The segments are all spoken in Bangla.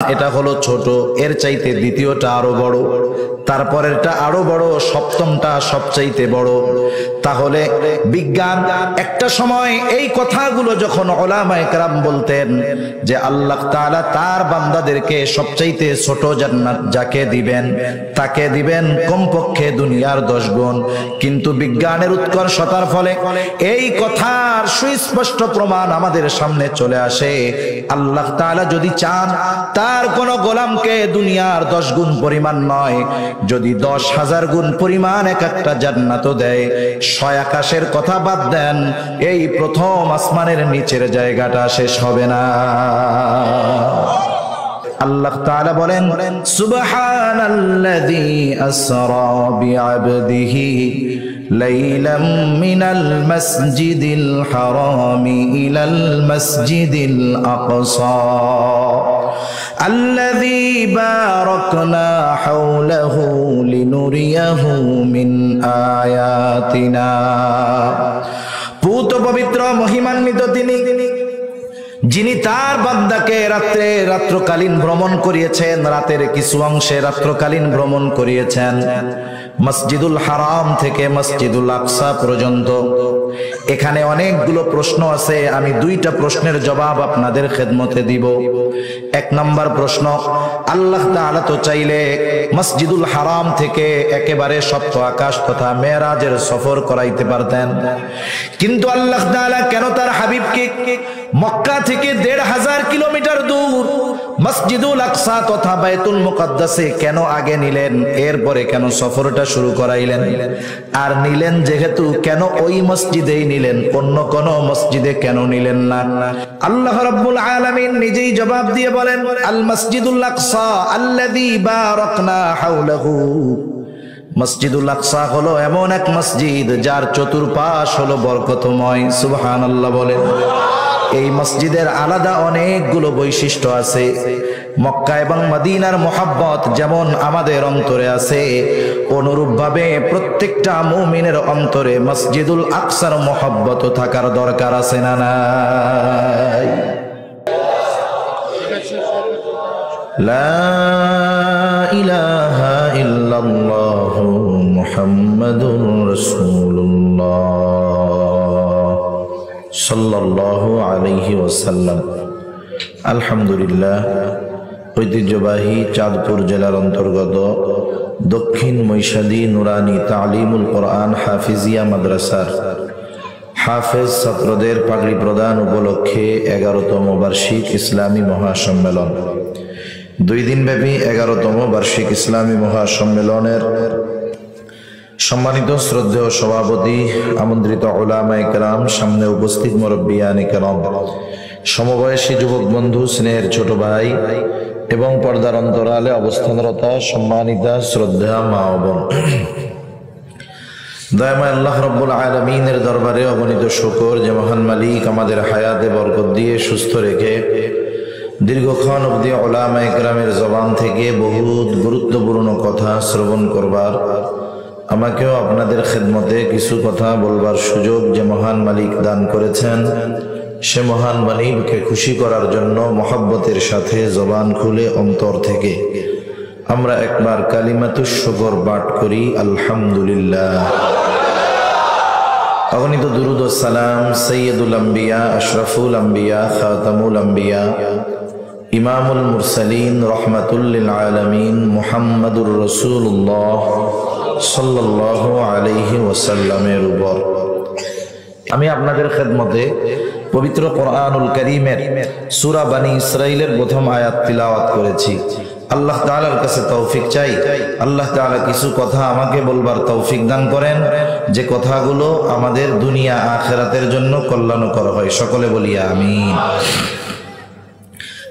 এটা হলো ছোট, এর চাইতে দ্বিতীয়টা আরো বড়, তারপরেরটা আরো বড়, সপ্তমটা সবচাইতে বড়। তাহলে বিজ্ঞান একটা সময় এই কথাগুলো যখন উলামায়ে কেরাম বলতেন যে আল্লাহ তাআলা তার বান্দাদেরকে সবচাইতে ছোট জান্নাত যাকে দিবেন তাকে দিবেন কমপক্ষে দুনিয়ার 10 গুণ। কিন্তু বিজ্ঞানের উৎকর্ষতার ফলে এই কথার সুস্পষ্ট প্রমাণ আমাদের সামনে চলে আসে। আল্লাহ তাআলা যদি চান তার কোন গোলামকে দুনিয়ার 10 গুণ পরিমাণ নয়, যদি 10,000 গুণ পরিমাণ এক একটা জান্নাতও দেয়, 6 আকাশের কথা বাদ দেন, এই প্রথম আসমানের নিচের জায়গাটা শেষ হবে না। আল্লাহ তাআলা বলেন সুবহানাল্লাযী আসরা বিআবদিহি লাইলাম মিনাল মাসজিদিল হারামি ইলাল মাসজিদিল আকসা الذي باركنا حوله لنريه من آياتنا। পুত পবিত্র মহিমান্বিত তিনি, যিনি তার বান্দাকে রাত্রকালীন ভ্রমণ করিয়েছেন, রাতের কিছু অংশে রাত্রকালীন ভ্রমণ করিয়েছেন মসজিদুল হারাম থেকে মসজিদুল আকসা পর্যন্ত। এখানে অনেকগুলো প্রশ্ন আছে, আমি 2টা প্রশ্নের জবাব আপনাদের খেদমতে দিব। 1 নম্বর প্রশ্ন, আল্লাহ তাআলা তো চাইলে মসজিদুল হারাম থেকে একেবারে সপ্ত আকাশ তথা মেরাজের সফর করাইতে পারতেন, কিন্তু আল্লাহ তাআলা কেন তার হাবিবকে মক্কা থেকে 1,500 কিলোমিটার দূর মসজিদুল আকসা তথা বাইতুল মুকাদ্দাসে কেন আগে নিলেন, এরপরে কেন সফরটা শুরু করাইলেন? আর নিলেন যেহেতু, কেন ওই মসজিদেই নিলেন, অন্য কোন মসজিদে কেন নিলেন না? আল্লাহ রাব্বুল আলামিন নিজেই জবাব দিয়ে বলেন আল মসজিদুল আকসা আল্লাযী বারাকনা হাওলাহু। মসজিদুল আকসা হলো এমন এক মসজিদ যার চতুর্পাশ হলো বরকতময়। সুবহানাল্লাহ বলেন। এই মসজিদের আলাদা অনেকগুলো বৈশিষ্ট্য আছে। মক্কা এবং মদিনার মুহাব্বত যেমন আমাদের অন্তরে আছে, অনুরূপভাবে প্রত্যেকটা মুমিনের অন্তরে মসজিদুল আকসার মুহাব্বত থাকার দরকার আছে না নাই? লা ইলাহা ইল্লাল্লাহু মুহাম্মাদুর রাসূলুল্লাহ সাল্লাল্লাহু আলাইহি ওয়াসাল্লাম। আলহামদুলিল্লাহ, ঐতিহ্যবাহী চাঁদপুর জেলার অন্তর্গত দক্ষিণ মৈশাদী নুরানি তালিমুল কোরআন হাফিজিয়া মাদ্রাসার হাফেজ ছাত্রদের পাগড়ি প্রদান উপলক্ষে 11তম বার্ষিক ইসলামী মহাসম্মেলন, 2 দিনব্যাপী 11তম বার্ষিক ইসলামী মহাসম্মেলনের সম্মানিত শ্রদ্ধেয় সভাপতি, আমন্ত্রিত উলামায়ে কেরাম, সামনে উপস্থিত মুরব্বিয়ানে কেরাম, সমবয়সী যুবক বন্ধু, স্নেহের ছোট ভাই এবং পর্দার অন্তরালে অবস্থানরত সম্মানিতা শ্রদ্ধা মা ও বোন, দয়াময় আল্লাহ রাব্বুল আলামিনের দরবারে অগণিত শুকর যে মহান মালিক আমাদের হায়াতে বরকত দিয়ে সুস্থ রেখে দীর্ঘক্ষণ অবধি উলামায়ে কেরামের জবান থেকে বহুত গুরুত্বপূর্ণ কথা শ্রবণ করবার, আমাকেও আপনাদের খেদমতে কিছু কথা বলবার সুযোগ যে মহান মালিক দান করেছেন, সে মহান মালিককে খুশি করার জন্য মহব্বতের সাথে জবান খুলে অন্তর থেকে আমরা একবার কালিমাতুশ শুকর পাঠ করি, আলহামদুলিল্লাহ। অগণিত দুরুদ ও সালাম সৈয়দুল আম্বিয়া, আশরাফুল আম্বিয়া, খাতামুল আম্বিয়া, ইমামুল মুরসালিন, রহমাতুল লিল আলামিন মুহাম্মাদুর রাসূলুল্লাহ সাল্লাল্লাহু আলাইহি ওয়াসাল্লামের উপর। আমি আপনাদের খেদমতে পবিত্র কোরআনুল কারীমের সূরা বনী ইসরাঈলের প্রথম আয়াত তিলাওয়াত করেছি। আল্লাহ তাআলার কাছে তৌফিক চাই, আল্লাহ তাআলা কিছু কথা আমাকে বলবার তৌফিক দান করেন, যে কথাগুলো আমাদের দুনিয়া আখিরাতের জন্য কল্যাণকর হয়। সকলে বলি আমিন।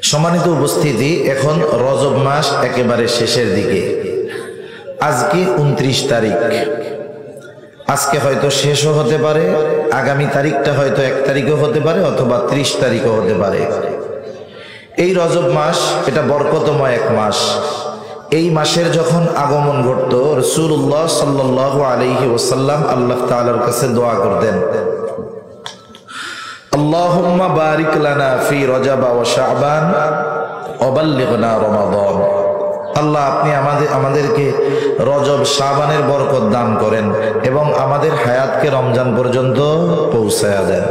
সম্মানিত উপস্থিতি, এখন রজব মাস একেবারে শেষের দিকে। আজকে 29 তারিখ। আজকে হয়তো শেষও হতে পারে, আগামী তারিখটা হয়তো 1 তারিখও হতে পারে, অথবা 30 তারিখও হতে পারে। এই রজব মাস এটা বরকতময় এক মাস। এই মাসের যখন আগমন ঘটত, রাসূলুল্লাহ সাল্লাল্লাহু আলাইহি ওয়াসাল্লাম আল্লাহ তাআলার কাছে দোয়া করতেন, আল্লাহুম্মা বারিক লানা ফি রজব ওয়া শাবান ওয়াবাল্লিগনা রমাদান। আল্লাহ আপনি আমাদেরকে রজব শাবানের বরকত দান করেন এবং আমাদের হায়াতকে রমজান পর্যন্ত পৌঁছায়া দেন।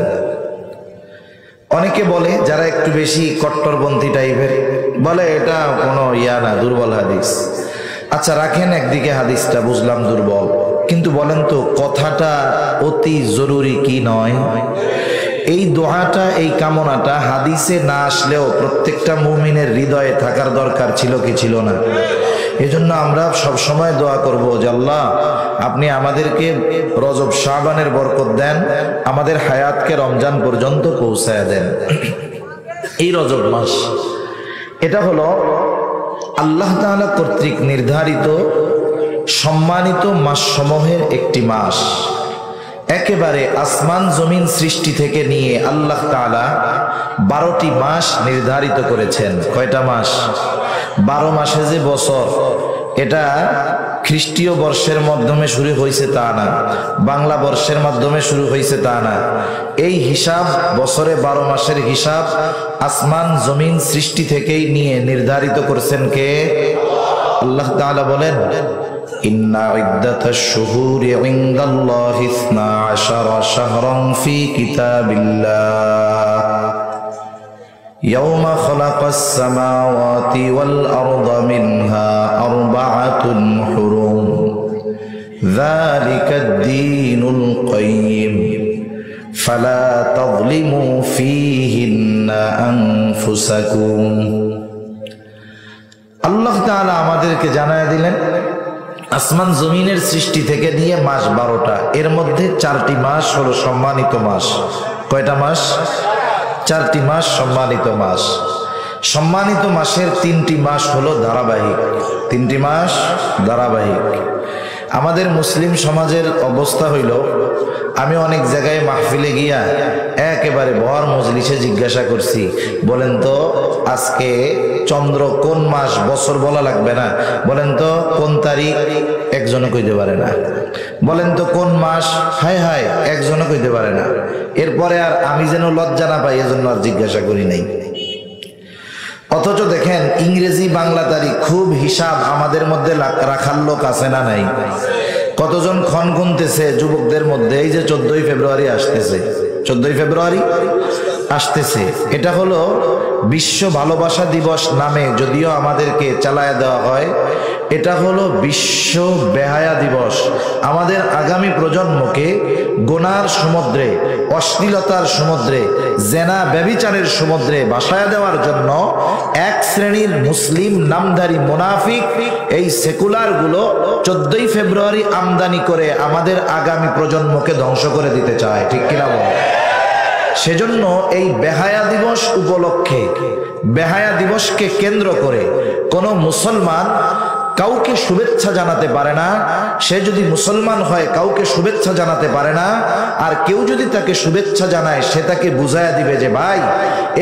অনেকে বলে, যারা একটু বেশি কট্টরপন্থী টাইপের, বলে এটা কোনো না, দুর্বল হাদিস। আচ্ছা রাখেন একদিকে হাদিসটা, বুঝলাম দুর্বল, কিন্তু বলেন তো কথাটা অতি জরুরি কি নয়? এই দোয়াটা, এই কামনাটা হাদিসে না আসলেও প্রত্যেকটা মুমিনের হৃদয়ে থাকার দরকার ছিল কি ছিল না? এজন্য আমরা সব সময় দোয়া করব যে আল্লাহ আপনি আমাদেরকে রজব শাবানের বরকত দেন, আমাদের হায়াতকে রমজান পর্যন্ত পৌঁছায় দেন। এই রজব মাস, এটা হলো আল্লাহ তাআলা কর্তৃক নির্ধারিত সম্মানিত মাসসমূহের একটি মাস। একেবারে আসমান জমিন সৃষ্টি থেকে নিয়ে আল্লাহ তাআলা 12টি মাস নির্ধারিত করেছেন। কয়টা মাস? 12 মাসে যে বছর, এটা খ্রিস্টীয় বর্ষের মাধ্যমে শুরু হয়েছে তা না, বাংলা বর্ষের মাধ্যমে শুরু হয়েছে তা না। এই হিসাব, বছরে 12 মাসের হিসাব আসমান জমিন সৃষ্টি থেকেই নিয়ে নির্ধারিত করছেন কে? আল্লাহ তাআলা বলেন, ইন্না ইদ্দাতাশ শুহুরি ইনদাল্লাহি 12 শাহরান ফি কিতাবিল্লাহ ইয়াওমা খালাকাস সামাওয়াতি ওয়াল আরদা মিনহা আরবাআতুন হুরুম যালিকাদ দীনুল কাইয়্যিম ফালা তাযলিমু ফীহিন্না আনফুসাকুম। আল্লাহ তাআলা আমাদেরকে জানায় দিলেন আসমান জমিনের সৃষ্টি থেকে নিয়ে মাস 12টা, এর মধ্যে 4টি মাস হলো সম্মানিত মাস। কয়টা মাস? 4টি মাস সম্মানিত মাস। সম্মানিত মাসের 3টি মাস হলো ধারাবাহিক। 3টি মাস ধারাবাহিক। আমাদের মুসলিম সমাজের অবস্থা হইল, আমি অনেক জায়গায় মাহফিলে গিয়া একেবারে ভর মজলিসে জিজ্ঞাসা করছি, বলেন তো আজকে চন্দ্র কোন মাস, বছর বলা লাগবে না, বলেন তো কোন তারিখ, একজনও কইতে পারে না। বলেন তো কোন মাস, হায় হায়, একজনও কইতে পারে না। এরপরে আর আমি যেন লজ্জা না পাই এজন্য আর জিজ্ঞাসা করি নাই। অথচ দেখেন ইংরেজি বাংলা তারিখ খুব হিসাব আমাদের মধ্যে রাখার লোক আছে না নাই? কতজন ক্ষণ গুনতেছে যুবকদের মধ্যে, এই যে 14ই ফেব্রুয়ারি আসতেছে, 14ই ফেব্রুয়ারি আসতেছে, এটা হলো বিশ্ব ভালোবাসা দিবস নামে যদিও আমাদেরকে চালায়া দেওয়া হয়, এটা হলো বিশ্ব বেহায়া দিবস। আমাদের আগামী প্রজন্মকে গুনার সমুদ্রে, অশ্লীলতার সমুদ্রে, জেনা ব্যভিচারের সমুদ্রে ভাসায়া দেওয়ার জন্য এক শ্রেণীর মুসলিম নামধারী মুনাফিক এই সেকুলার গুলো 14ই ফেব্রুয়ারি আমদানি করে আমাদের আগামী প্রজন্মকে ধ্বংস করে দিতে চায়, ঠিক কিনা বল? সেজন্য এই বেহায়া দিবস উপলক্ষে, বেহায়া দিবসকে কেন্দ্র করে কোন মুসলমান কাউকে শুভেচ্ছা জানাতে পারে না। সে যদি মুসলমান হয় কাউকে শুভেচ্ছা জানাতে পারে না, আর কেউ যদি তাকে শুভেচ্ছা জানায় সে তাকে বুঝাইয়া দিবে যে ভাই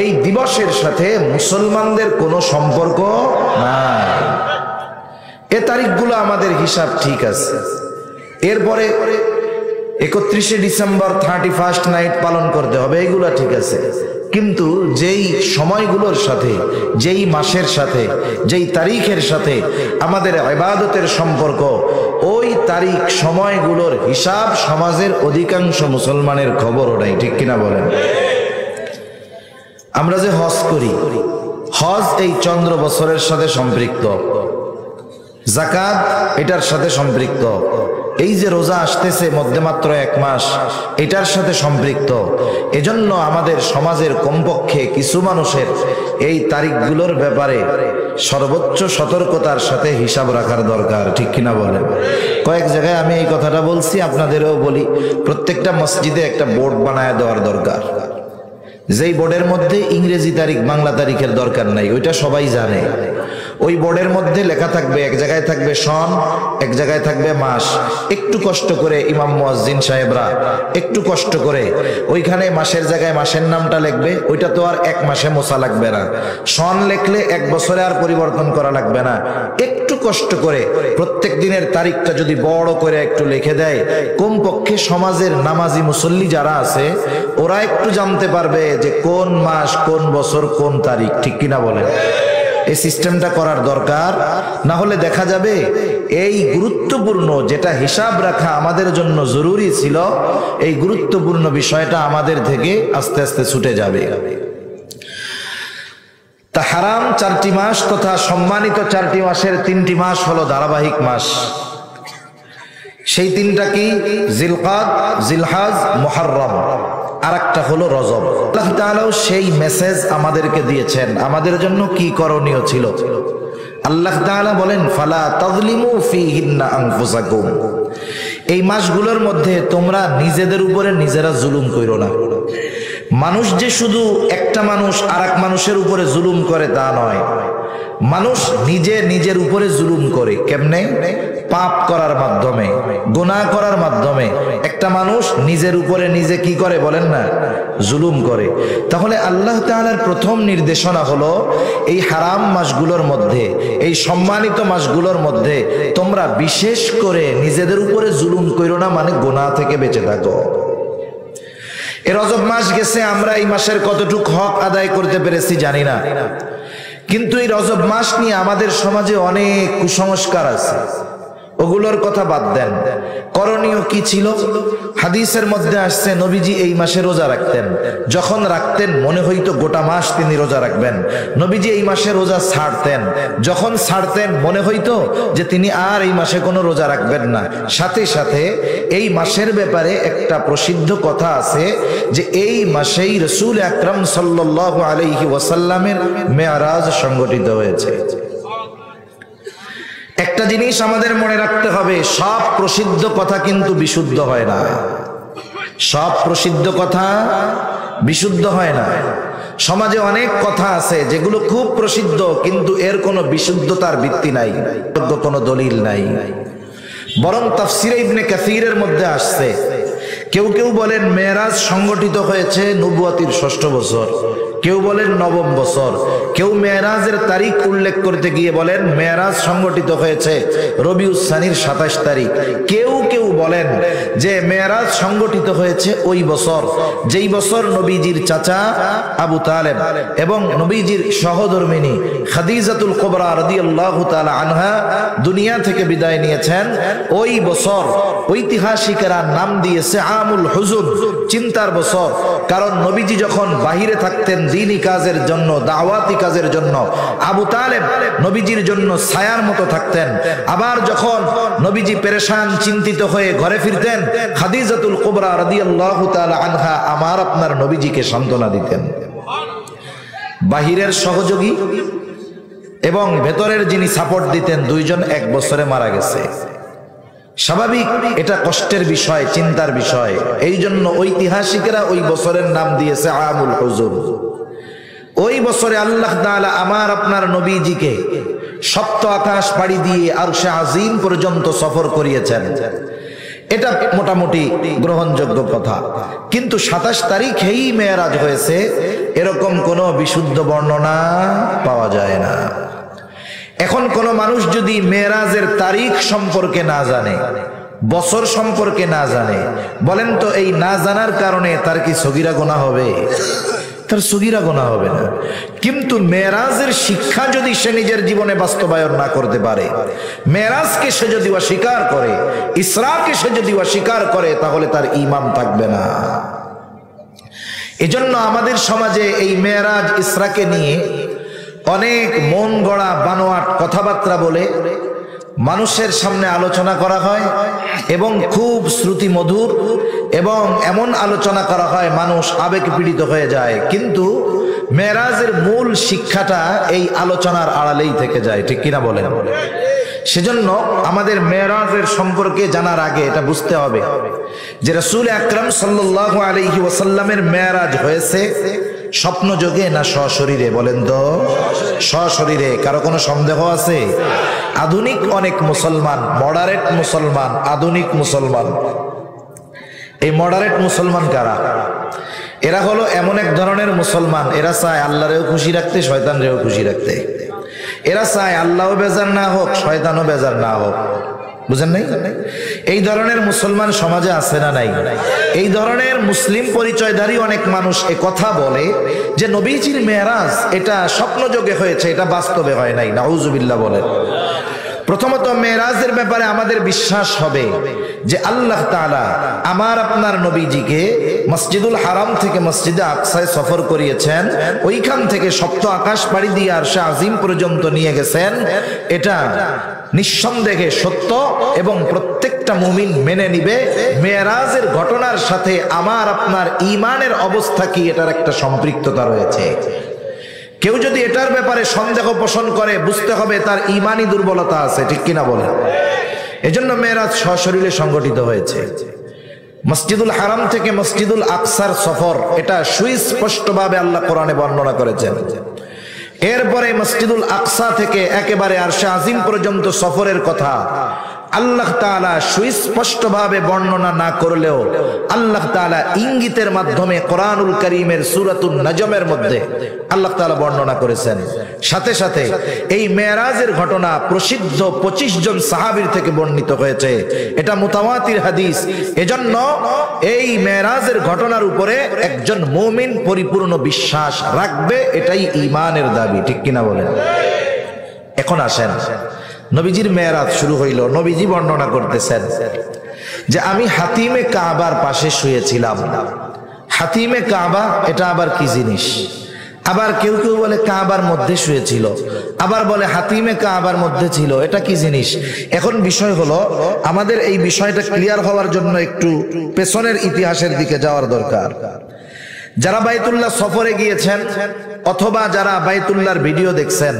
এই দিবসের সাথে মুসলমানদের কোনো সম্পর্ক নাই। এ তারিখগুলো আমাদের হিসাব ঠিক আছে। এরপরে 31শে ডিসেম্বর 31st নাইট পালন করতে হবে, এগুলা ঠিক আছে। কিন্তু যেই সময়গুলোর সাথে, যেই মাসের সাথে, যেই তারিখের সাথে আমাদের ইবাদতের সম্পর্ক, ওই তারিখ সময়গুলোর হিসাব সমাজের অধিকাংশ মুসলমানের খবরও নাই, ঠিক কিনা বলেন? আমরা যে হজ করি, হজ এই চন্দ্র বছরের সাথে সম্পৃক্ত, যাকাত এটার সাথে সম্পৃক্ত, এই যে রোজা আসতেছে মধ্যে মাত্র 1 মাস, এটার সাথে সম্পৃক্ত। এজন্য আমাদের সমাজের কমপক্ষে কিছু মানুষের এই তারিখগুলোর ব্যাপারে সর্বোচ্চ সতর্কতার সাথে হিসাব রাখার দরকার, ঠিক কিনা বলেন? কয়েক জায়গায় আমি এই কথাটা বলছি, আপনাদেরও বলি, প্রত্যেকটা মসজিদে একটা বোর্ড বানায় দেওয়ার দরকার, যেই বোর্ডের মধ্যে ইংরেজি তারিখ বাংলা তারিখের দরকার নাই, ওইটা সবাই জানে। ওই বোর্ডের মধ্যে লেখা থাকবে, এক জায়গায় থাকবে সন, এক জায়গায় থাকবে মাস। একটু কষ্ট করে ইমাম মুয়াজ্জিন সাহেবরা একটু কষ্ট করে ওইখানে মাসের জায়গায় মাসের নামটা লিখবে, ওইটা তো আর 1 মাসে মোছা লাগবে না। সন লিখলে 1 বছরে আর পরিবর্তন করা লাগবে না। একটু কষ্ট করে প্রত্যেক দিনের তারিখটা যদি বড় করে একটু লিখে দেয়, কমপক্ষে সমাজের নামাজি মুসল্লি যারা আছে ওরা একটু জানতে পারবে যে কোন মাস, কোন বছর, কোন তারিখ, ঠিক কিনা বলেন? এই সিস্টেমটা করার দরকার। না হলে দেখা যাবে এই গুরুত্বপূর্ণ যেটা হিসাব রাখা আমাদের জন্য জরুরি ছিল, এই গুরুত্বপূর্ণ বিষয়টা আমাদের থেকে আস্তে আস্তে ছুটে যাবে। তা হারাম 4টি মাস তথা সম্মানিত 4টি মাসের 3টি মাস হলো ধারাবাহিক মাস। সেই 3টা কি? জিলকাদ, জিলহাজ, মুহররম, আর একটা হলো রজব। আল্লাহ তাআলাও সেই মেসেজ আমাদেরকে দিয়েছেন আমাদের জন্য কি করণীয় ছিল। আল্লাহ তাআলা বলেন, ফালা তাযলিমু ফীহিন্না আনফুসাকুম, এই মাসগুলোর মধ্যে তোমরা নিজেদের উপরে নিজেরা জুলুম করো না। মানুষ যে শুধু একটা মানুষ আরেক মানুষের উপরে জুলুম করে তা নয়, মানুষ নিজে নিজের উপরে জুলুম করে। কেমনে? পাপ করার মাধ্যমে, গুনাহ করার মাধ্যমে একটা মানুষ নিজের উপরে নিজে কি করে বলেন না? জুলুম করে। তাহলে আল্লাহ তাআলার প্রথম নির্দেশনা হলো এই হারাম মাসগুলোর মধ্যে, এই সম্মানিত মাসগুলোর মধ্যে তোমরা বিশেষ করে নিজেদের উপরে জুলুম করো না, মানে গুনাহ থেকে বেঁচে থাকো। এ রজব মাস গেছে, আমরা এই মাসের কতটুকু হক আদায় করতে পেরেছি জানি না, কিন্তু এই রজব মাস নিয়ে আমাদের সমাজে অনেক কুসংস্কার আছে, ওগুলোর কথা বাদ দেন। করণীয় কি ছিল? হাদিসের মধ্যে আসছে নবীজি এই মাসে রোজা রাখতেন। যখন রাখতেন মনে হইতো গোটা মাস তিনি রোজা রাখবেন। নবীজি এই মাসে রোজা ছাড়তেন, যখন ছাড়তেন মনে হইতো যে তিনি আর এই মাসে কোনো রোজা রাখবেন না। সাথে সাথে এই মাসের ব্যাপারে একটা প্রসিদ্ধ কথা আছে যে এই মাসেই রাসূল আকরাম সাল্লাল্লাহু আলাইহি ওয়াসাল্লামের মেরাজ সংগঠিত হয়েছে। একটা জিনিস আমাদের মনে রাখতে হবে, সব প্রসিদ্ধ কথা কিন্তু বিশুদ্ধ হয় না। সব প্রসিদ্ধ কথা বিশুদ্ধ হয় না। সমাজে অনেক কথা আছে যেগুলো খুব প্রসিদ্ধ, কিন্তু এর কোনো বিশুদ্ধতার ভিত্তি নাই, কোনো দলিল নাই। বরং তাফসিরে ইবনে কাসিরের মধ্যে আসছে, কেউ কেউ বলেন মেরাজ সংগঠিত হয়েছে নবুয়তির ষষ্ঠ বছর, কেউ বলেন 9ম বছর, কেউ মেরাজের তারিখ উল্লেখ করতে গিয়ে বলেন মেরাজ সংগঠিত হয়েছে রবিউল সানির 27 তারিখ। কেউ কেউ বলেন যে মেরাজ সংগঠিত হয়েছে ওই বছর যেই বছর নবীজির চাচা আবু তালেব এবং নবীজির সহধর্মিনী খাদিজাতুল কুবরা রাদিয়াল্লাহু তাআলা আনহা দুনিয়া থেকে বিদায় নিয়েছেন। ওই বছর ঐতিহাসিকেরা নাম দিয়েছে আমুল হুজুন, চিন্তার বছর। কারণ নবীজি যখন বাহিরে থাকতেন দ্বীনি কাজের জন্য, দাওয়াতি কাজের জন্য, আবু তালেব নবীজির জন্য ছায়ার মতো থাকতেন। আবার যখন নবীজি পেরেশান চিন্তিত হয়ে ঘরে ফিরতেন, খাদিজাতুল কুবরা রাদিয়াল্লাহু তাআলা আনহা আমার আপনার নবীজিকে সান্ত্বনা দিতেন। বাহিরের সহযোগী এবং ভেতরের যিনি সাপোর্ট দিতেন, দুইজন এক বছরে মারা গেছে। স্বাভাবিক, এটা কষ্টের বিষয়, চিন্তার বিষয়। এই জন্য ঐতিহাসিকেরা ওই বছরের নাম দিয়েছে আমুল হুজুন। ওই বছরে আল্লাহ তাআলা আমার আপনার নবীজিকে সপ্ত আকাশ পাড়ি দিয়ে আরশে আজিম পর্যন্ত সফর করিয়েছেন। এটা মোটামুটি গ্রহণযোগ্য কথা। কিন্তু 27 তারিখেই মেরাজ হয়েছে এরকম কোনো বিশুদ্ধ বর্ণনা পাওয়া যায় না। এখন কোন মানুষ যদি মেরাজের তারিখ সম্পর্কে না জানে, বছর সম্পর্কে না জানে, বলেন তো এই না জানার কারণে তার কি সগীরা গুনাহ হবে? তার সগীরা গুনাহ হবে না। কিন্তু মেরাজের শিক্ষা যদি সে নিজের জীবনে বাস্তবায়ন না করতে পারে, মেরাজকে সে যদি অস্বীকার করে, ইসরাকে সে যদি অস্বীকার করে, তাহলে তার ঈমান থাকবে না। এজন্য আমাদের সমাজে এই মেরাজ ইসরাকে নিয়ে অনেক মন গড়া বানোয়াট কথাবার্তা বলে মানুষের সামনে আলোচনা করা হয় এবং খুব শ্রুতি মধুর এবং এমন আলোচনা করা হয় মানুষ আবেগ পীড়িত হয়ে যায়। কিন্তু মেরাজের মূল শিক্ষাটা এই আলোচনার আড়ালেই থেকে যায়, ঠিক কিনা বলেন? সেজন্য আমাদের মেরাজের সম্পর্কে জানার আগে এটা বুঝতে হবে যে রাসূল আকরাম সাল্লাল্লাহু আলাইহি ওয়াসাল্লামের মেরাজ হয়েছে স্বপ্ন যোগে না সশরীরে? বলেন তো সশরীরে। কারো কোনো সন্দেহ আছে? আধুনিক অনেক মুসলমান, মডারেট মুসলমান, আধুনিক মুসলমান, এই মডারেট মুসলমান কারা? এরা হলো এমন এক ধরনের মুসলমান, এরা চায় আল্লাহরেও খুশি রাখতে, শয়তানরেও খুশি রাখতে। এরা চায় আল্লাহও বেজার না হোক, শয়তানও বেজার না হোক। বুঝেন নাই? এই ধরনের মুসলমান সমাজে আছে না নাই? এই ধরনের মুসলিম পরিচয়ধারী অনেক মানুষ এ কথা বলে যে নবীজির মেরাজ এটা স্বপ্নযোগে হয়েছে, এটা বাস্তবে হয় নাই। নাউজুবিল্লাহ বলেন। প্রথমত মেরাজের ব্যাপারে আমাদের বিশ্বাস হবে যে আল্লাহ তাআলা আমার আপনার নবীজিকে মসজিদুল হারাম থেকে মসজিদে আকসায় সফর করিয়েছেন, ওইখান থেকে সপ্ত আকাশ পাড়ি দিয়ে আরশে আজিম পর্যন্ত নিয়ে গেছেন। এটা নিঃসন্দেহে সত্য এবং প্রত্যেকটা মুমিন মেনে নিবে। মেরাজের ঘটনার সাথে আমার আপনার ঈমানের অবস্থা কি, এটার একটা সম্পৃক্ততা রয়েছে। কেউ যদি এটার ব্যাপারে সন্দেহ পোষণ করে, বুঝতে হবে তার ঈমানি দুর্বলতা আছে, ঠিক কিনা বলেন? এজন্য মেরাজ সশরীরে সংগঠিত হয়েছে। মসজিদুল হারাম থেকে মসজিদুল আকসার সফর, এটা সুস্পষ্টভাবে আল্লাহ কোরআনে বর্ণনা করেছেন। এরপরে মসজিদুল আকসা থেকে একেবারে আরশে আজিম পর্যন্ত সফরের কথা আল্লাহ তাআলা সুস্পষ্টভাবে বর্ণনা না করলেও আল্লাহ তাআলা ইঙ্গিতের মাধ্যমে কোরআনুল কারীমের সূরাতুন নাজমের মধ্যে আল্লাহ তাআলা বর্ণনা করেছেন। সাথে সাথে এই মেরাজের ঘটনা প্রসিদ্ধ 25 জন সাহাবীর থেকে বর্ণিত হয়েছে, এটা মুতাওয়াতির হাদিস। এজন্য এই মেরাজের ঘটনার উপরে একজন মুমিন পরিপূর্ণ বিশ্বাস রাখবে, এটাই ঈমানের দাবি, ঠিক কিনা বলেন? এখন আসেন, নবীজির মেরাজ শুরু হইল। নবীজি বর্ণনা করতেছেন যে আমি হাতিমে কাবার পাশে শুয়েছিলাম। হাতিমে কাবা এটা আবার কি জিনিস? আবার কেউ কেউ বলে কাবার মধ্যে শুয়েছিল, আবার বলে হাতিমে কাবার মধ্যে ছিল, এটা কি জিনিস? এখন বিষয় হলো, আমাদের এই বিষয়টা ক্লিয়ার হওয়ার জন্য একটু পেছনের ইতিহাসের দিকে যাওয়ার দরকার। যারা বাইতুল্লাহ সফরে গিয়েছেন অথবা যারা বাইতুল্লাহর ভিডিও দেখছেন,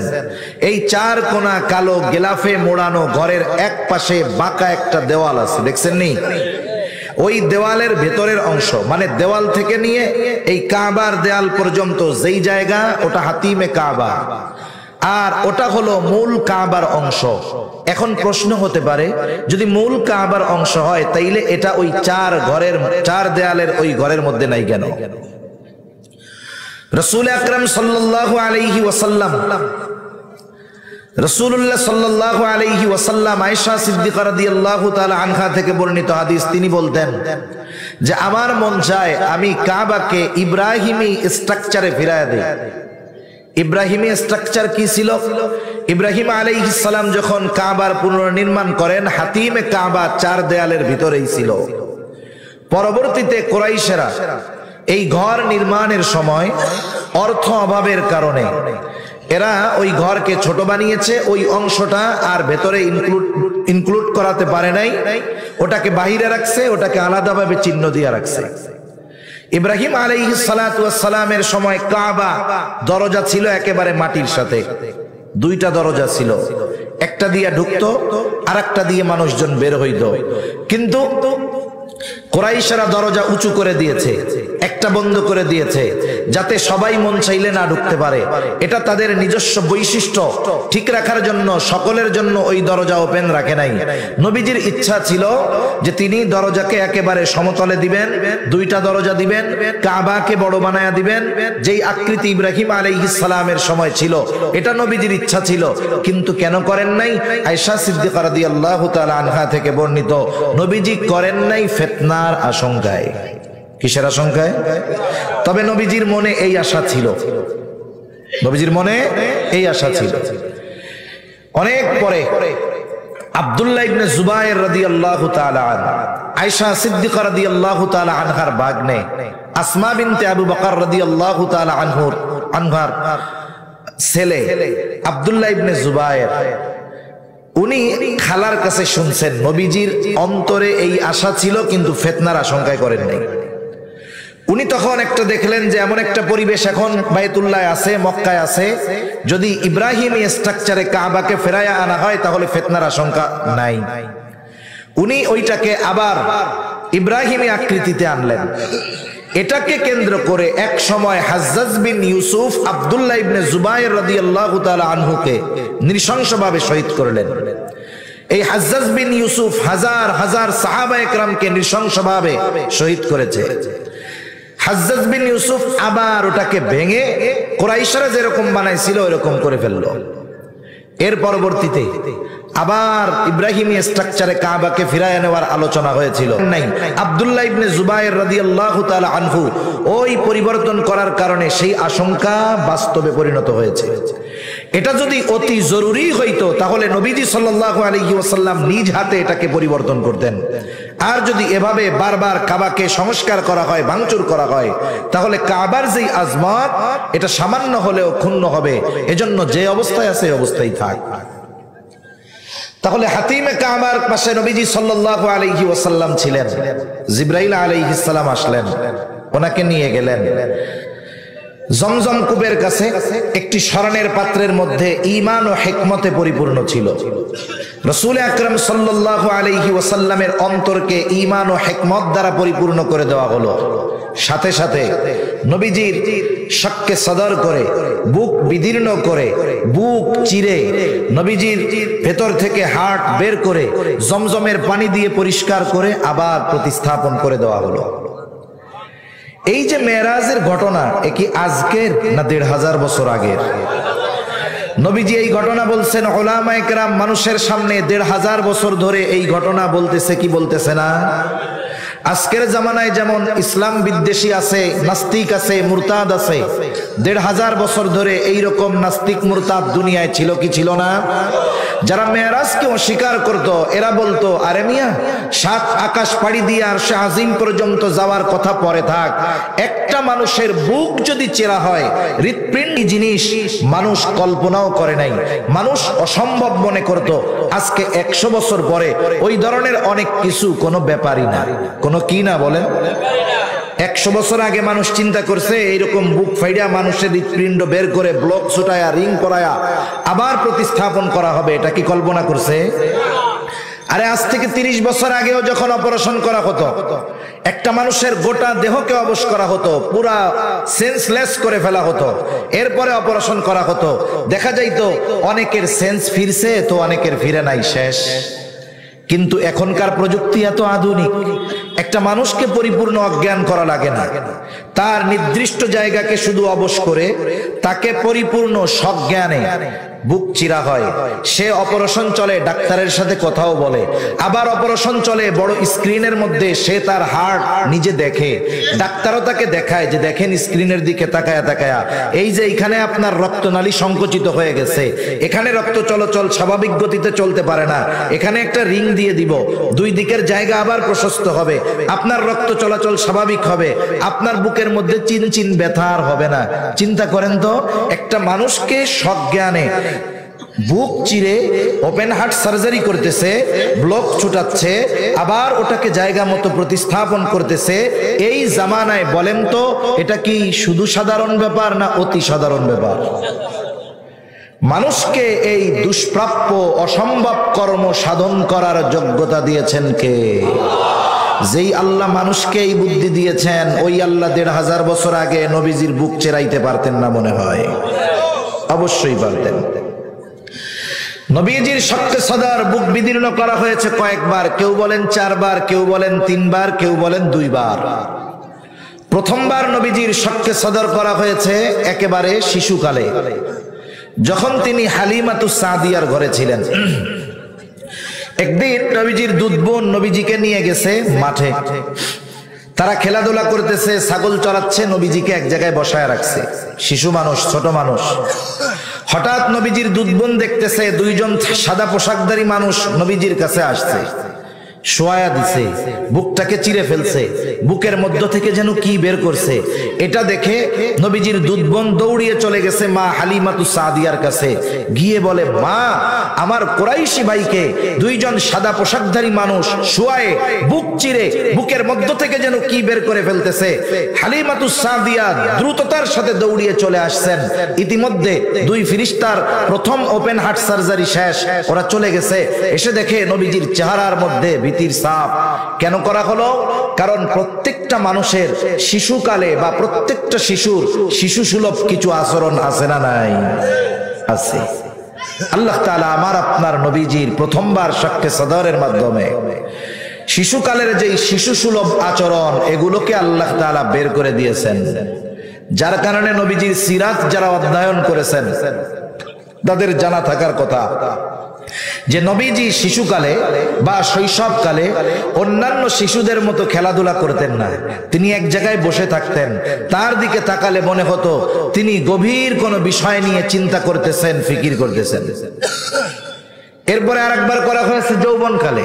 এই চার কোনা কালো গেলাফে মোড়ানো ঘরের এক পাশে বাঁকা একটা দেওয়াল আছে, দেখছেন নি? ওই দেওয়ালের ভেতরের অংশ, মানে দেওয়াল থেকে নিয়ে এই কাবার দেয়াল পর্যন্ত যেই জায়গা, ওটা হাতিমে কাবা, আর ওটা হলো মূল কাবার অংশ। এখন প্রশ্ন হতে পারে, যদি মূল কাবার অংশ হয় তাইলে এটা ওই চার দেয়ালের ওই ঘরের মধ্যে নাই কেন? রাসূল আকরাম সাল্লাল্লাহু আলাইহি ওয়াসাল্লাম, রাসূলুল্লাহ সাল্লাল্লাহু আলাইহি ওয়াসাল্লাম আয়েশা সিদ্দিকা রাদিয়াল্লাহু তাআলা আনহা থেকে বর্ণিত হাদিস, তিনি বলতেন যে আমার মন চায় আমি কাবাকে ইব্রাহিমি স্ট্রাকচারে ফিরায় দেই। ইব্রাহিমি স্ট্রাকচার কি ছিল? ইব্রাহিম আলাইহিস সালাম যখন কাবার পুনর্নির্মাণ করেন, হাতিমে কাবা চার দেয়ালের ভিতরেই ছিল। পরবর্তীতে কুরাইশেরা এই ঘর নির্মাণের সময় অর্থ অভাবের কারণে এরা ওই ঘরকে ছোট বানিয়েছে, ওই অংশটা আর ভেতরে ইনক্লুড করাতে পারে নাই, ওটাকে বাহিরে রাখছে, ওটাকে আলাদাভাবে চিহ্ন দিয়ে রাখছে। ইব্রাহিম আলাইহিস সালাতু ওয়াস সালামের সময় কাবা দরজা ছিল একেবারে মাটির সাথে, দুইটা দরজা ছিল, একটা দিয়ে ঢুকতো আর একটা দিয়ে মানুষজন বের হইত। কিন্তু কুরাইশরা দরজা উঁচু করে দিয়েছে, একটা বন্ধ করে দিয়েছে, যাতে সবাই মন চাইলে না ঢুকতে পারে। এটা তাদের নিজস্ব বৈশিষ্ট্য ঠিক রাখার জন্য সকলের জন্য ওই দরজা ওপেন রাখে নাই। নবীজির ইচ্ছা ছিল যে তিনি দরজাকে একেবারে সমতলে দিবেন, দুইটা দরজা দিবেন, কাবাকে বড় বানায়া দিবেন, যেই আকৃতি ইব্রাহিম আলাইহিস সালামের সময় ছিল, এটা নবীজির ইচ্ছা ছিল। কিন্তু কেন করেন নাই? আয়েশা সিদ্দিকা রাদিয়াল্লাহু তাআলা আনহা থেকে বর্ণিত, নবীজি করেন নাই ফিতনার আশঙ্কায়। কিসের আশঙ্কায়? তবে নবীজির মনে এই আশা ছিল, নবীজির মনে এই আশা ছিল। অনেক পরে আব্দুল্লাহ ইবনে জুবায়ের রাদিয়াল্লাহু তাআলা আনহু, আয়েশা সিদ্দিকা রাদিয়াল্লাহু তাআলা আনহার ভাগ্নে আসমা বিনতে আবু বকর রাদিয়াল্লাহু তাআলা আনহার ছেলে আব্দুল্লাহ ইবনে জুবায়ের, উনি খালার কাছে শুনছেন নবীজির অন্তরে এই আশা ছিল, কিন্তু ফিতনার আশঙ্কায় করেন নাই। উনি তখন একটা দেখলেন যে এমন একটা পরিবেশ এখন বাইতুল্লাহ আছে, মক্কায় আছে, যদি ইব্রাহিমি স্ট্রাকচারে কাবাকে ফেরায়া আনা হয় তাহলে ফিতনার আশঙ্কা নাই। উনি ওইটাকে আবার ইব্রাহিমি আকৃতিতে আনলেন। এটাকে কেন্দ্র করে এক সময় হাজ্জাজ বিন ইউসুফ আব্দুল্লাহ ইবনে জুবায়ের রাদিয়াল্লাহু তাআলা আনহুকে নৃশংসভাবে শহীদ করলেন। এই হাজ্জাজ বিন ইউসুফ হাজার হাজার সাহাবায়ে কেরামকে নৃশংসভাবে শহীদ করেছে। হাজ্জাজ বিন ইউসুফ আবার ওটাকে ভেঙে কুরাইশরা যেরকম বানাইছিল এরকম করে ফেললো। এর পরবর্তীতে আবার ইব্রাহিমী স্ট্রাকচারে কাবাকে ফিরায় নেওয়ার আলোচনা হয়েছিল নাই। আব্দুল্লাহ ইবনে জুবায়ের রাদিয়াল্লাহু তাআলা আনহু ওই পরিবর্তন করার কারণে সেই আশঙ্কা বাস্তবে পরিণত হয়েছে। এটা যদি অতি জরুরি হইতো তাহলে নবীজি সাল্লাল্লাহু আলাইহি ওয়াসাল্লাম নিজ হাতে এটাকে পরিবর্তন করতেন। আর যদি এভাবে বারবার কাবাকে সংস্কার করা হয়, ভাঙচুর করা হয়, তাহলে কাবার যেই আজমত এটা সামান্য হলেও ক্ষুণ্ণ হবে। এজন্য যে অবস্থায় আছে এই অবস্থায় থাক। তাহলে হাতিমে কাবার পাশে নবীজি সাল্লাল্লাহু আলাইহি ওয়াসাল্লাম ছিলেন। জিবরাইল আলাইহিস সালাম আসলেন, ওনাকে নিয়ে গেলেন জমজম কূপের কাছে। একটি স্মরণের পাত্রের মধ্যে ঈমান ও হিকমতে পরিপূর্ণ ছিল। রাসূল আকরাম সাল্লাল্লাহু আলাইহি ওয়াসাল্লামের অন্তরকে ঈমান ও হিকমত দ্বারা পরিপূর্ণ করে দেওয়া হলো। সাথে সাথে নবীজির শক্কে সদর করে, বুক বিদীর্ণ করে, বুক চিরে, নবীজির ভেতর থেকে হার্ট বের করে জমজমের পানি দিয়ে পরিষ্কার করে আবার প্রতিস্থাপন করে দেওয়া হলো। এই যে মেরাজের ঘটনা, এ কি আজকের না ১৫০০ বছর আগের? নবীজি এই ঘটনা বলছেন, উলামায়ে কেরাম মানুষের সামনে ১৫০০ বছর ধরে এই ঘটনা বলতেছে কি বলতেছে না? আজকের জামানায় যেমন ইসলাম বিদ্বেষী আছে, নাস্তিক আছে, মুরতাদ আছে, ১৫০০ বছর ধরে এইরকম নাস্তিক মুরতাদ দুনিয়ায় ছিল কি ছিল না? যারা মেরাজকে অস্বীকার করত, এরা বলতো, আরে মিয়া, ৭ আকাশ পাড়ি দিয়ে আরশে আজিম পর্যন্ত যাওয়ার কথা পরে থাক, একটা মানুষের বুক যদি চেরা হয়, হৃৎপিণ্ড জিনিস মানুষ কল্পনাও করে নাই, মানুষ অসম্ভব মনে করত। আজকে ১০০ বছর পরে ওই ধরনের অনেক কিছু কোনো ব্যাপারই না। কোনো কি না বলেন? ১০০ বছর আগে মানুষ চিন্তা করছে এইরকম বুক ফাইডা মানুষের হৃৎপিণ্ড বের করে ব্লক ছুটায়া, রিং করায়া আবার প্রতিস্থাপন করা হবে, এটা কি কল্পনা করছে? আরে আজ থেকে ৩০ বছর আগেও যখন অপারেশন করা হতো, একটা মানুষের গোটা দেহকে অবশ করা হতো, পুরা সেন্সলেস করে ফেলা হতো, এরপরে অপারেশন করা হতো, দেখা যাইতো অনেকের সেন্স ফিরছে তো অনেকের ফিরে নাই, শেষ। কিন্তু এখনকার প্রযুক্তি এত আধুনিক, একটা মানুষকে পরিপূর্ণ অজ্ঞান করা লাগে না, তার নির্দিষ্ট জায়গাকে শুধু অবশ করে তাকে পরিপূর্ণ সজ্ঞানে বুক চিরা হয়। সে অপারেশন চলে, ডাক্তারের সাথে কথাও বলে, আবার অপারেশন চলে বড় স্ক্রিনের মধ্যে, সে তার হার্ট নিজে দেখে, ডাক্তারও তাকে দেখায় যে দেখেন স্ক্রিনের দিকে তাকায়া তাকায়া, এই যে এখানে আপনার রক্তনালী সংকুচিত হয়ে গেছে, এখানে রক্ত চলাচল স্বাভাবিক গতিতে চলতে পারে না, এখানে একটা রিং দিয়ে দিব, দুই দিকের জায়গা আবার প্রশস্ত হবে, আপনার রক্ত চলাচল স্বাভাবিক হবে, আপনার বুকের মধ্যে চিনচিন ব্যথা আর হবে না। চিন্তা করেন তো, একটা মানুষকে সজ্ঞানে বুক চিরে ওপেন হার্ট সার্জারি করতেছে, ব্লক ছুটাচ্ছে, আবার ওটাকে জায়গা মতো প্রতিস্থাপন করতেছে। এই জামানায় বলেন তো, এটা কি শুধু সাধারণ ব্যাপার না অতি সাধারণ ব্যাপার? মানুষকে এই দুষ্প্রাপ্য অসম্ভব কর্ম সাধন করার যোগ্যতা দিয়েছেন কে? যেই আল্লাহ মানুষকে এই বুদ্ধি দিয়েছেন, ওই আল্লাহ ১৫০০ বছর আগে নবীজির বুক চেরাইতে পারতেন না মনে হয়? অবশ্যই পারতেন। নবীজির শক্তে সদর বুক বিদীর্ণ করা হয়েছে কয়েকবার, কেউ বলেন ৪ বার, কেউ বলেন ৩ বার, কেউ বলেন ২ বার। প্রথমবার নবীজির শক্তে সদর করা হয়েছে একেবারে শিশুকালে, যখন তিনি হালিমাতুস সাদিয়ার ঘরে ছিলেন। একদিন নবীজির দুধ বোন নবীজিকে নিয়ে গেছে মাঠে, তারা খেলাধুলা করতেছে, ছাগল চড়াচ্ছে, নবীজিকে এক জায়গায় বসায় রাখছে। শিশু মানুষ, ছোট মানুষ। হঠাৎ নবীজির দুধ বোন দেখতেছে ২ জন সাদা পোশাকধারী মানুষ নবীজির কাছে আসছে, শোয়া দিছে, বুকটাকে চিরে ফেলছে, বুকের মধ্য থেকে যেন কি বের করছে। এটা দেখে নবীজির দুধ বোন দৌড়িয়ে চলে গেছে মা হালিমাতুস সাদিয়ার কাছে, গিয়ে বলে, মা, আমার কুরাইশি ভাইকে ২ জন সাদা পোশাকধারী মানুষ শোয়ায়ে বুক চিরে বুকের মধ্য থেকে যেন কি বের করে ফেলতেছে। হালিমাতুস সাদিয়া দ্রুততার সাথে দৌড়িয়ে চলে আসছেন। ইতিমধ্যে ২ ফেরেশতার প্রথম ওপেন হার্ট সার্জারি শেষ, ওরা চলে গেছে। এসে দেখে নবীজির চেহারার মধ্যে ভীতির ছাপ। কেন করা হলো? কারণ প্রত্যেকটা মানুষের শিশুকালে বা প্রত্যেকটা শিশুর শিশু সুলভ কিছু আচরণ আছে না নাই? আছে। আল্লাহ তাআলা আমার আপনার নবীজির প্রথমবার শক্কে সদরের মাধ্যমে শিশুকালের যে শিশু সুলভ আচরণ, এগুলোকে আল্লাহ তাআলা বের করে দিয়েছেন, যার কারণে নবীজির সিরাত যারা অধ্যয়ন করেছেন তাদের জানা থাকার কথা যে নবীজি শিশুকালে বা শৈশবকালে অন্যান্য শিশুদের মতো খেলাধুলা করতেন না। তিনি এক জায়গায় বসে থাকতেন, তার দিকে তাকালে মনে হতো তিনি গভীর কোনো বিষয় নিয়ে চিন্তা করতেছেন, ফিকির করতেছেন। এরপরে আরেকবার করা হয়েছে যৌবনকালে।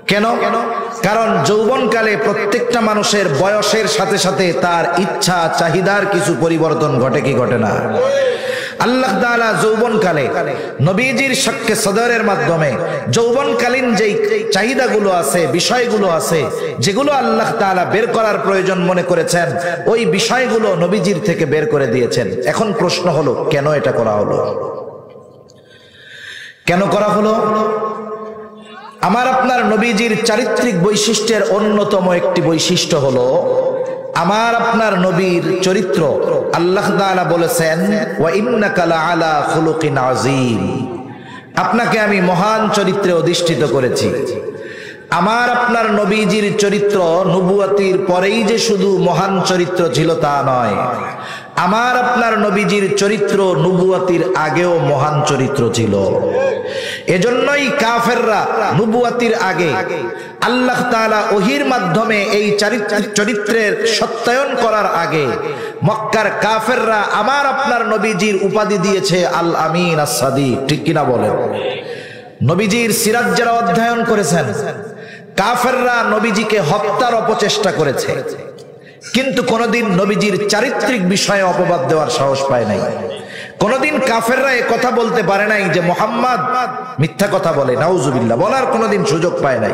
কেন? কারণ যৌবনকালে প্রত্যেকটা মানুষের বয়সের সাথে সাথে তার ইচ্ছা চাহিদার কিছু পরিবর্তন ঘটে কি ঘটে না? আল্লাহ তাআলা যৌবনকালে নবীজির শাক্কে সদরের মাধ্যমে যৌবনকালীন যেই চাহিদাগুলো আছে, বিষয়গুলো আছে, যেগুলো আল্লাহ তাআলা বের করার প্রয়োজন মনে করেছেন, ওই বিষয়গুলো নবীজির থেকে বের করে দিয়েছেন। এখন প্রশ্ন হলো, কেন এটা করা হলো? কেন করা হলো? আমার আপনার নবীজির চারিত্রিক বৈশিষ্ট্যের অন্যতম একটি বৈশিষ্ট্য হলো আমার আপনার নবীর চরিত্র। আল্লাহ তাআলা বলেছেন, ওয়া ইন্নাকা লাআলা খুলুকিন আযীম, আপনাকে আমি মহান চরিত্রে অধিষ্ঠিত করেছি। আমার আপনার নবীজির চরিত্র নবুয়তির পরেই যে শুধু মহান চরিত্র ছিল তা নয়, আমার আপনার নবীজির চরিত্র নবুয়তির আগেও মহান চরিত্র ছিল। এজন্যই কাফেররা নবুয়তির আগে আল্লাহ তাআলা ওহীর মাধ্যমে এই চরিত্রের সত্যায়ন করার আগে মক্কার কাফেররা আমার আপনার নবীজির উপাধি দিয়েছে আল আমিন আস-সাদিক। ঠিক কিনা বলেন? নবীজির সিরাত যারা অধ্যয়ন করেছেন, কাফেররা নবীজিকে হত্যার অপচেষ্টা করেছে, কিন্তু কোনোদিন নবীজির চারিত্রিক বিষয়ে অপবাদ দেওয়ার সাহস পায় নাই। কোনোদিন কাফেররা এ কথা বলতে পারে নাই যে মুহাম্মদ মিথ্যা কথা বলে, নাউজুবিল্লাহ, বলার কোনোদিন সুযোগ পায় নাই।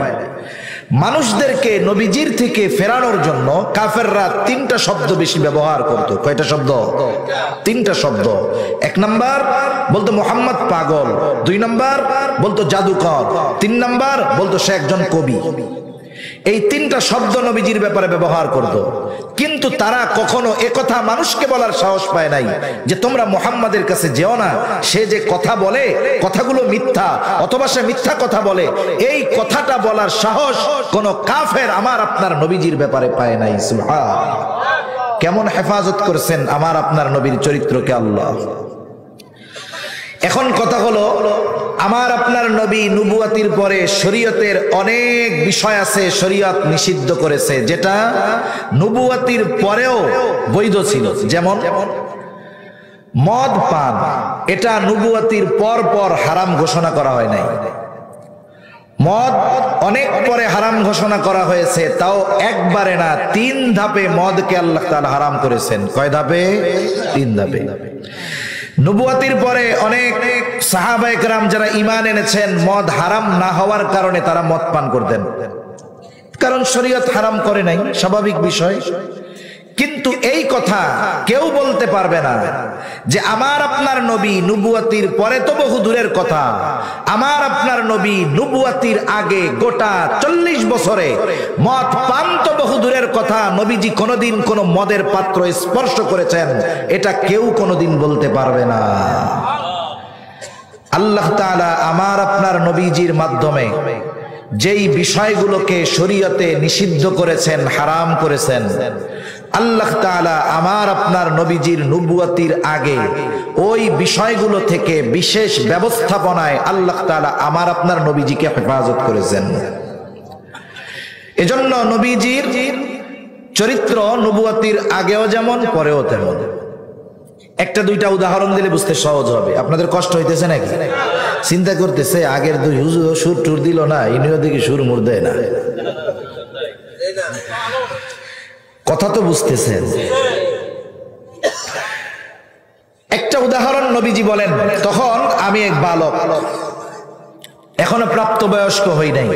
মানুষদেরকে নবীজির থেকে ফেরানোর জন্য কাফেররা তিনটা শব্দ বেশি ব্যবহার করত। কয়টা শব্দ? তিনটা শব্দ। এক নাম্বার বলতো মুহাম্মদ পাগল, দুই নাম্বার বলতো জাদুকর, তিন নাম্বার বলতো সে একজন কবি। এই তিনটা শব্দ নবীজির ব্যাপারে ব্যবহার করত, কিন্তু তারা কখনো একথা মানুষকে বলার সাহস পায় নাই যে তোমরা মুহাম্মাদের কাছে যেও না, সে যে কথা বলে কথাগুলো মিথ্যা, অথবা সে মিথ্যা কথা বলে, এই কথাটা বলার সাহস কোন কাফের আমার আপনার নবীজির ব্যাপারে পায় নাই। সুবহান! কেমন হেফাজত করেছেন আমার আপনার নবীর চরিত্রকে আল্লাহ। এখন কথা হলো, আমার আপনার নবী নবুয়তির পরে শরীয়তের অনেক বিষয় আছে শরীয়ত নিষিদ্ধ করেছে, যেটা নবুয়তির পরেও বৈধ ছিল। যেমন মদ পান, এটা নবুয়তির পর পর হারাম ঘোষণা করা হয় নাই। মদ অনেক পরে হারাম ঘোষণা করা হয়েছে, তাও একবারে না, 3 ধাপে মদকে আল্লাহ তাআলা হারাম করেছেন। কয় ধাপে? 3 ধাপে। নবুয়তির পরে অনেক সাহাবায়ে কেরাম যারা ঈমান এনেছেন, মদ হারাম না হওয়ার কারণে তারা মদ পান করতেন, কারণ শরীয়ত হারাম করে নাই, স্বাভাবিক বিষয়। কিন্তু এই কথা কেউ বলতে পারবে না যে আমার আপনার নবী নবুয়তির পরে তো বহু দূরের কথা, আমার আপনার নবী নবুয়তির আগে গোটা 40 বছরে মদ পান তো বহু দূরের কথা, নবীজি কোনোদিন কোনো মদের পাত্র স্পর্শ করেছেন এটা কেউ কোনোদিন বলতে পারবে না। আল্লাহ তাআলা আমার আপনার নবীজির মাধ্যমে যেই বিষয়গুলোকে শরীয়তে নিষিদ্ধ করেছেন, হারাম করেছেন, আল্লাহ তাআলা আমার আপনার নবীজির নবুয়তির আগে ওই বিষয়গুলো থেকে বিশেষ ব্যবস্থাপনায় আল্লাহ তাআলা আমার আপনার নবীজিকে হেফাজত করেছেন। এজন্য নবীজির চরিত্র নবুয়তির আগেও যেমন পরেও তেমন। একটা দুইটা উদাহরণ দিলে বুঝতে সহজ হবে। আপনাদের কষ্ট হইতেছে নাকি? চিন্তা করতেছে আগের দুই হুজুর সুর টুর দিল না, ইনিও দেখি সুর মুর দেয় না। কথা তো বুঝতেছেন। একটা উদাহরণ নবীজি বলেন, তখন আমি এক বালক, এখনো প্রাপ্তবয়স্ক হই নাই।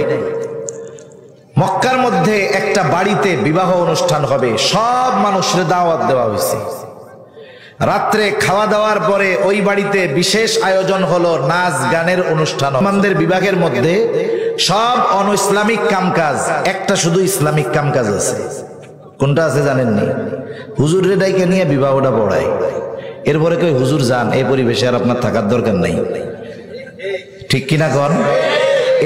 মক্কার মধ্যে একটা বাড়িতে বিবাহ অনুষ্ঠান হবে, সব মানুষের দাওয়াত দেওয়া হয়েছে। রাত্রে খাওয়া দাওয়ার পরে ওই বাড়িতে বিশেষ আয়োজন হলো নাচ গানের অনুষ্ঠান। আমাদের বিভাগের মধ্যে সব অন ইসলামিক কামকাজ, একটা শুধু ইসলামিক কামকাজ আছে। কোনটা আছে জানেননি? হুজুরের ডাইকে নিয়ে বিবাহটা পড়ায়, এরপরে কই হুজুর যান, এই পরিবেশে আর আপনার থাকার দরকার নাই। ঠিক কিনা কন?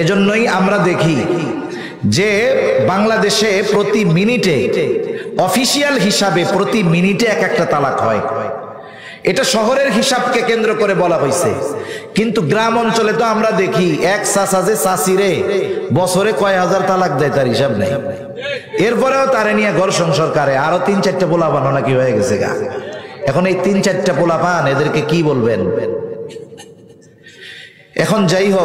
এজন্যই আমরা দেখি যে বাংলাদেশে প্রতি মিনিটে অফিসিয়াল হিসাবে প্রতি মিনিটে এক একটা তালাক হয়। এটা শহরের হিসাবকে কেন্দ্র করে বলা হয়েছে, কিন্তু গ্রাম অঞ্চলে তো আমরা দেখি এক চাচা যে চাচিরে বছরে কয় হাজার তালাক দেয় তার হিসাব নেই, এরপরেও তারে নিয়ে ঘর সংসার করে, আরো 3-4টা পোলা পান নাকি হয়ে গেছে গা। এখন এই 3-4টা পোলা পান এদেরকে কি বলবেন? এখন যাই হোক,